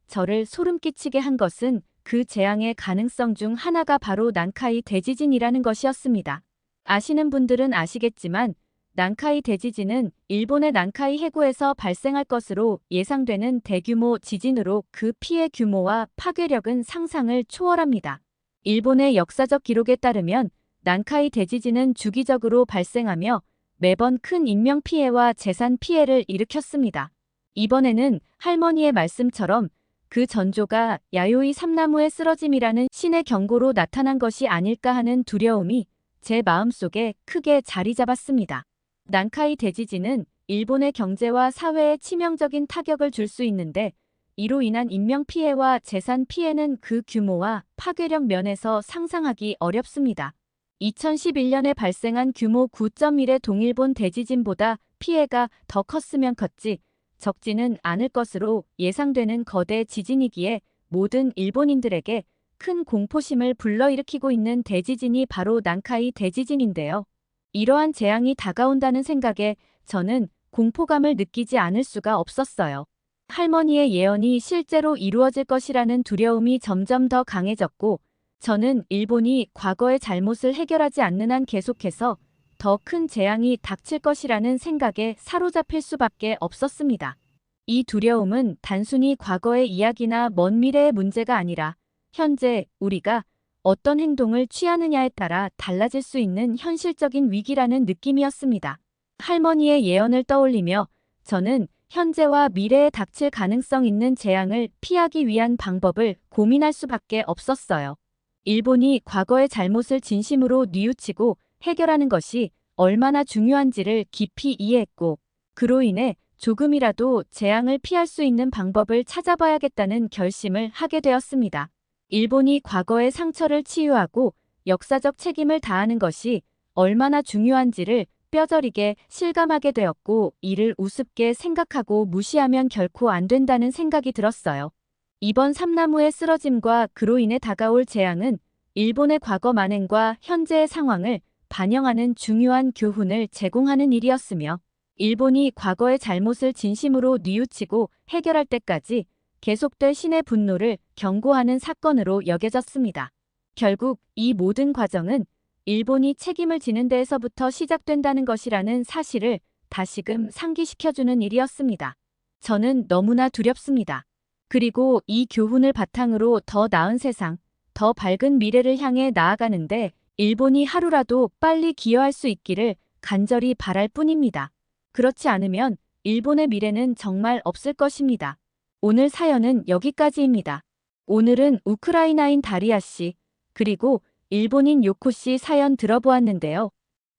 저를 소름 끼치게 한 것은 그 재앙의 가능성 중 하나가 바로 난카이 대지진이라는 것이었습니다. 아시는 분들은 아시겠지만 난카이 대지진은 일본의 난카이 해구에서 발생할 것으로 예상되는 대규모 지진으로 그 피해 규모와 파괴력은 상상을 초월합니다. 일본의 역사적 기록에 따르면 난카이 대지진은 주기적으로 발생하며 매번 큰 인명 피해와 재산 피해를 일으켰습니다. 이번에는 할머니의 말씀처럼 그 전조가 야요이 삼나무의 쓰러짐이라는 신의 경고로 나타난 것이 아닐까 하는 두려움이 제 마음속에 크게 자리 잡았습니다. 난카이 대지진은 일본의 경제와 사회에 치명적인 타격을 줄 수 있는데 이로 인한 인명 피해와 재산 피해는 그 규모와 파괴력 면에서 상상하기 어렵습니다. 2011년에 발생한 규모 9.1의 동일본 대지진보다 피해가 더 컸으면 컸지 적지는 않을 것으로 예상되는 거대 지진이기에 모든 일본인들에게 큰 공포심을 불러일으키고 있는 대지진이 바로 난카이 대지진인데요. 이러한 재앙이 다가온다는 생각에 저는 공포감을 느끼지 않을 수가 없었어요. 할머니의 예언이 실제로 이루어질 것이라는 두려움이 점점 더 강해졌고 저는 일본이 과거의 잘못을 해결하지 않는 한 계속해서 더 큰 재앙이 닥칠 것이라는 생각에 사로잡힐 수밖에 없었습니다. 이 두려움은 단순히 과거의 이야기나 먼 미래의 문제가 아니라 현재 우리가 어떤 행동을 취하느냐에 따라 달라질 수 있는 현실적인 위기라는 느낌이었습니다. 할머니의 예언을 떠올리며 저는 현재와 미래에 닥칠 가능성 있는 재앙을 피하기 위한 방법을 고민할 수밖에 없었어요. 일본이 과거의 잘못을 진심으로 뉘우치고 해결하는 것이 얼마나 중요한지를 깊이 이해했고 그로 인해 조금이라도 재앙을 피할 수 있는 방법을 찾아봐야겠다는 결심을 하게 되었습니다. 일본이 과거의 상처를 치유하고 역사적 책임을 다하는 것이 얼마나 중요한지를 뼈저리게 실감하게 되었고 이를 우습게 생각하고 무시하면 결코 안 된다는 생각이 들었어요. 이번 삼나무의 쓰러짐과 그로 인해 다가올 재앙은 일본의 과거 만행과 현재의 상황을 반영하는 중요한 교훈을 제공하는 일이었으며 일본이 과거의 잘못을 진심으로 뉘우치고 해결할 때까지 계속될 신의 분노를 경고하는 사건으로 여겨졌습니다. 결국 이 모든 과정은 일본이 책임을 지는 데에서부터 시작된다는 것이라는 사실을 다시금 상기시켜주는 일이었습니다. 저는 너무나 두렵습니다. 그리고 이 교훈을 바탕으로 더 나은 세상, 더 밝은 미래를 향해 나아가는데 일본이 하루라도 빨리 기여할 수 있기를 간절히 바랄 뿐입니다. 그렇지 않으면 일본의 미래는 정말 없을 것입니다. 오늘 사연은 여기까지입니다. 오늘은 우크라이나인 다리아 씨, 그리고 일본인 요코 씨 사연 들어보았는데요.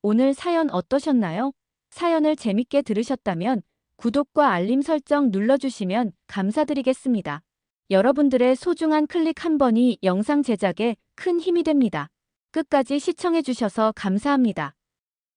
오늘 사연 어떠셨나요? 사연을 재밌게 들으셨다면 구독과 알림 설정 눌러주시면 감사드리겠습니다. 여러분들의 소중한 클릭 한 번이 영상 제작에 큰 힘이 됩니다. 끝까지 시청해주셔서 감사합니다.